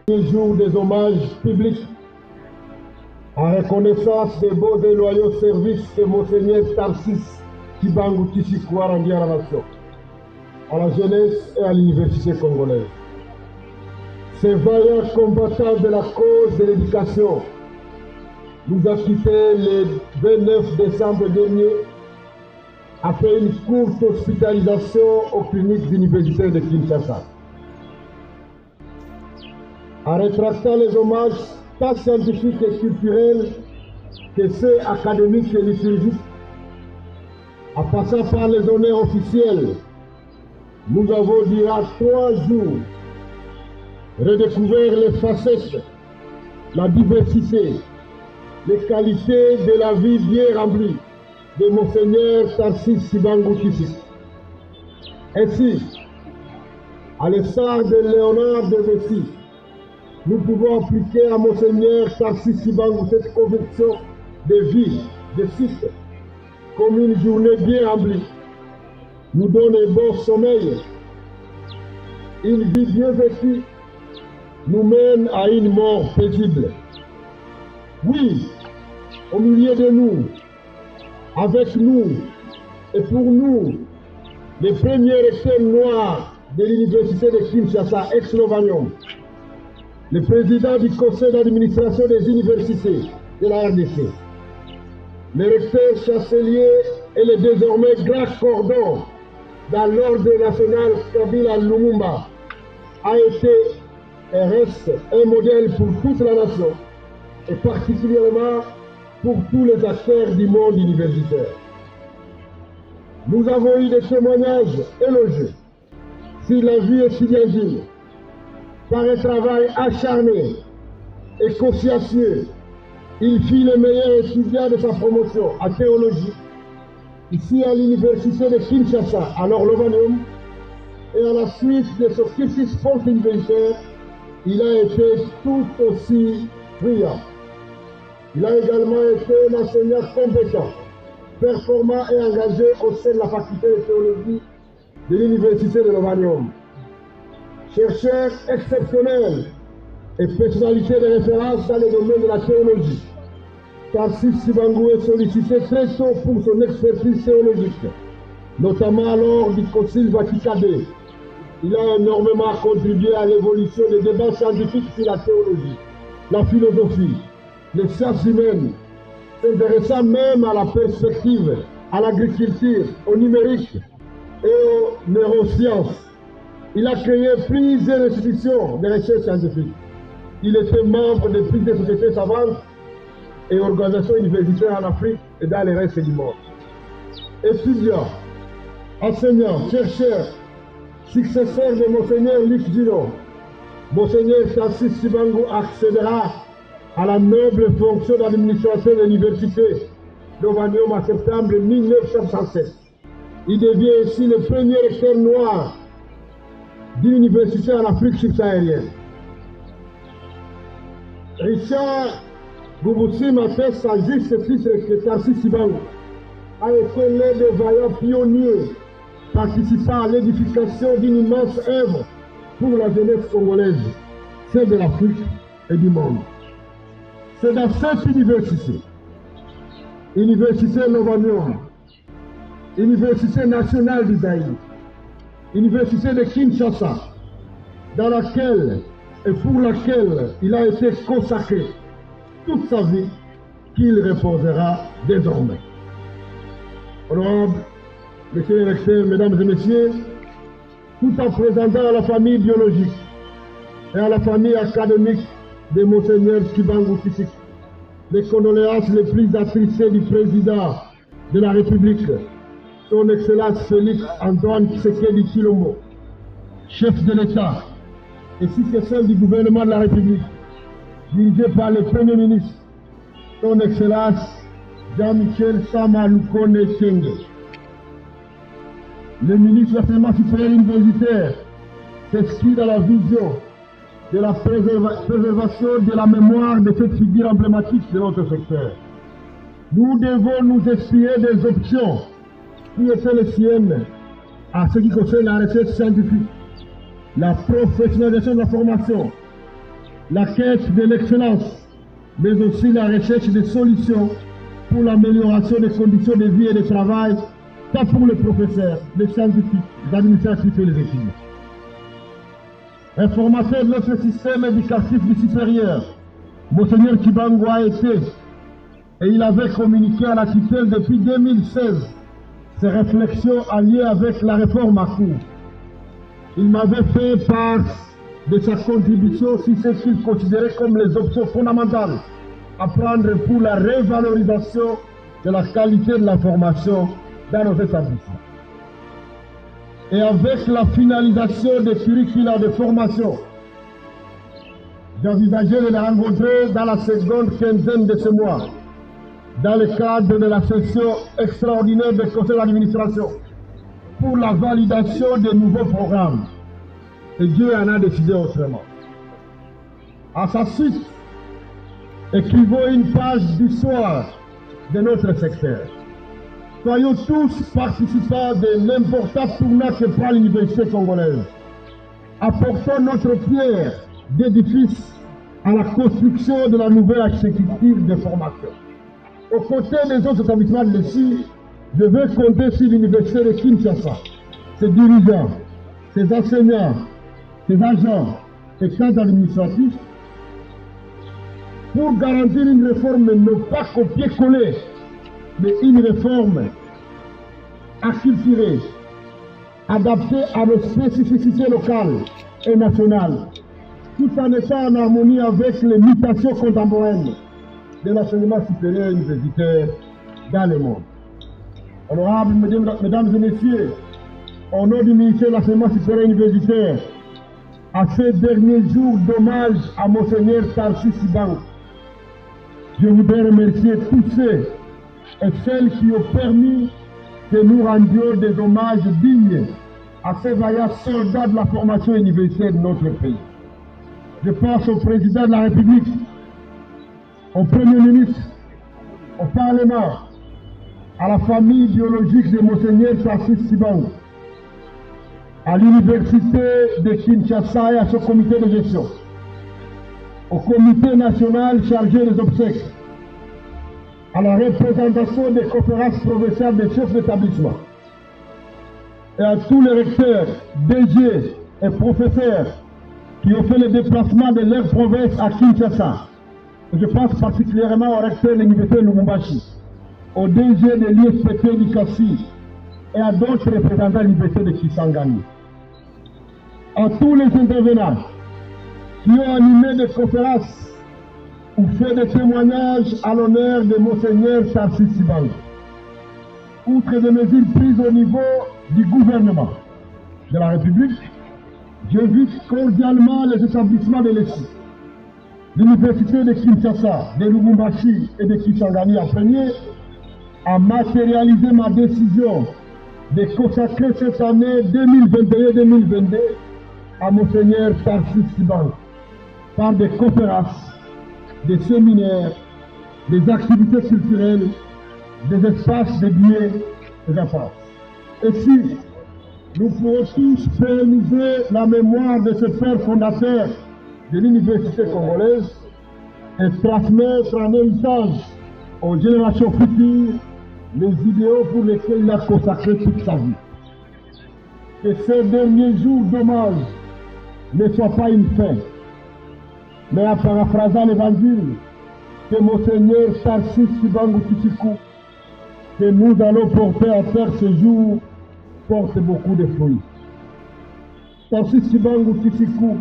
Jour des hommages publics en reconnaissance des beaux et loyaux services que Monseigneur Tarsis Tshibangu Tshisiku a rendu à la nation, à la jeunesse et à l'université congolaise. Ces vaillants combattants de la cause de l'éducation nous a quittés le 29 décembre dernier après une courte hospitalisation aux cliniques universitaires de Kinshasa. En rétractant les hommages tant scientifiques et culturels que ceux académiques et liturgiques, en passant par les honneurs officiels, nous avons durant 3 jours redécouvert les facettes, la diversité, les qualités de la vie bien remplie de Monseigneur Tarsis Tshibangu Tshisiku. Ainsi, à l'instar de Léonard de Vinci, nous pouvons appliquer à Monseigneur Tarsis Tshibangu cette conviction de vie, de cycle, comme une journée bien remplie, nous donne un bon sommeil. Une vie bien vécue nous mène à une mort paisible. Oui, au milieu de nous, avec nous et pour nous, les premiers recteurs noirs de l'université de Kinshasa, ex-Lovanium, le président du conseil d'administration des universités de la RDC, le recteur chancelier et le désormais grand cordon dans l'ordre national Kabila Lumumba a été et reste un modèle pour toute la nation et particulièrement pour tous les acteurs du monde universitaire. Nous avons eu des témoignages élogieux sur la vie étudiantine. Par un travail acharné et consciencieux, il fit le meilleur étudiant de sa promotion en théologie, ici à l'université de Kinshasa, alors Lovanium, et à la suite de son cursus post-universitaire, il a été tout aussi brillant. Il a également été un enseignant compétent, performant et engagé au sein de la faculté de théologie de l'université de Lovanium. Chercheur exceptionnel et personnalité de référence dans le domaine de la théologie, Tarsis Tshibangu est sollicité très tôt pour son expertise théologique, notamment lors du Concile Vatican II. Il a énormément contribué à l'évolution des débats scientifiques sur la théologie, la philosophie, les sciences humaines, s'intéressant même à la perspective, à l'agriculture, au numérique et aux neurosciences. Il a créé plusieurs institutions de recherche scientifique. Il était membre de plusieurs sociétés savantes et organisations universitaires en Afrique et dans le reste du monde. Étudiants, enseignants, chercheurs, successeurs de Monseigneur Luc Dino, Monseigneur Tarsis Tshibangu accédera à la noble fonction d'administration de l'université d'Ovanium en septembre 1967. Il devient ainsi le premier recteur noir d'une université en Afrique subsaharienne. Richard Boubousim atteste à juste titre que Tarsis Tshibangu a été l'un des vaillants pionniers participant à l'édification d'une immense œuvre pour la jeunesse congolaise, celle de l'Afrique et du monde. C'est dans cette université, Université Lovanium, Université nationale du Zaïre, Université de Kinshasa, dans laquelle et pour laquelle il a été consacré toute sa vie, qu'il reposera désormais. Honorable Monsieur le recteur, Mesdames et Messieurs, tout en présentant à la famille biologique et à la famille académique de Monseigneur Tshibangu Tshisiku les condoléances les plus attristées du président de la République, Son Excellence Félix Antoine Tshisekedi Tshilombo, chef de l'État, et si c'est celle du gouvernement de la République, dirigé par le Premier ministre, Son Excellence Jean-Michel Sama Lukonde Kyenge. Le ministre de l'Enseignement supérieur universitaire s'inscrit dans la vision de la préservation de la mémoire de cette figure emblématique de notre secteur. Nous devons nous inspirer des options qui étaient les siennes à ce qui concerne la recherche scientifique, la professionnalisation de la formation, la quête de l'excellence, mais aussi la recherche de solutions pour l'amélioration des conditions de vie et de travail, tant pour les professeurs, les scientifiques, les administratifs et les étudiants. Réformateur de notre système éducatif du supérieur, Monseigneur Tshibangu a été, et il avait communiqué à la tutelle depuis 2016 ses réflexions alliées avec la réforme à cours. Il m'avait fait part de sa contribution sur ce qu'il considérait comme les options fondamentales à prendre pour la révalorisation de la qualité de la formation dans nos établissements. Et avec la finalisation des curricula de formation, j'envisageais de la rencontrer dans la seconde quinzaine de ce mois, dans le cadre de la session extraordinaire du conseil d'administration, pour la validation des nouveaux programmes. Et Dieu en a décidé autrement. À sa suite, écrivons une page d'histoire de notre secteur. Soyons tous participants de l'important tournant que prend l'université congolaise. Apportons notre pierre d'édifice à la construction de la nouvelle architecture de formation. Aux côtés des autres établissements de l'ESI, je veux compter sur l'université de Kinshasa, ses dirigeants, ses enseignants, ses agents et cadres administratifs pour garantir une réforme non pas copier-coller, mais une réforme acculturée, adaptée à nos spécificités locales et nationales, tout en étant en harmonie avec les mutations contemporaines de l'enseignement supérieur universitaire dans le monde. Honorables mesdames et messieurs, au nom du ministère de l'enseignement supérieur universitaire, à ces derniers jours d'hommage à Monseigneur Tarsis Tshibangu, je voudrais remercier tous ceux et celles qui ont permis que nous rendions des hommages dignes à ces vaillants soldats de la formation universitaire de notre pays. Je pense au président de la République, au Premier ministre, au Parlement, à la famille biologique de Monseigneur Tarsis Tshibangu, à l'Université de Kinshasa et à son comité de gestion, au comité national chargé des obsèques, à la représentation des conférences provinciales des chefs d'établissement, et à tous les recteurs, DG et professeurs qui ont fait le déplacement de leur province à Kinshasa. Je pense particulièrement au recteur de l'Université de Lubumbashi, au DG de l'ISPT du Kassi et à d'autres représentants de l'Université de Kisangani. À tous les intervenants qui ont animé des conférences ou fait des témoignages à l'honneur de Monseigneur Tarsis Tshibangu. Outre des mesures prises au niveau du gouvernement de la République, j'invite cordialement les établissements de l'ESI, l'Université de Kinshasa, de Lubumbashi et de Kisangani en premier, à matérialiser ma décision de consacrer cette année 2021-2022 à Monseigneur Tarsis Tshibangu par des conférences, des séminaires, des activités culturelles, des espaces dédiés aux enfants. Et si nous pouvons tous pérenniser la mémoire de ce père fondateur de l'université congolaise et transmettre en héritage aux générations futures les idéaux pour lesquels il a consacré toute sa vie. Que ces derniers jours d'hommage ne soient pas une fin, mais en paraphrasant l'évangile, que Monseigneur Tarsis Tshibangu Tshiku, que nous allons porter à terre ce jour, porte beaucoup de fruits. Tarsis Tshibangu Tshiku,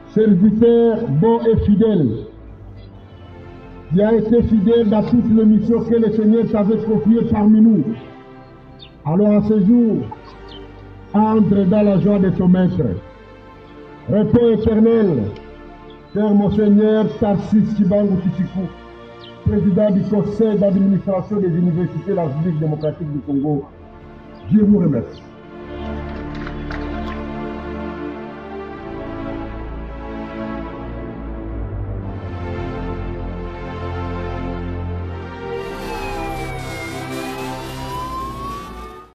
serviteur bon et fidèle, qui a été fidèle dans toutes les missions que le Seigneur t'avait confiées parmi nous. Alors à ce jour, entre dans la joie de ton maître. Repos éternel, Père Monseigneur Tarsis Tshibangu Tshiku, président du conseil d'administration des universités de la République démocratique du Congo. Je vous remercie.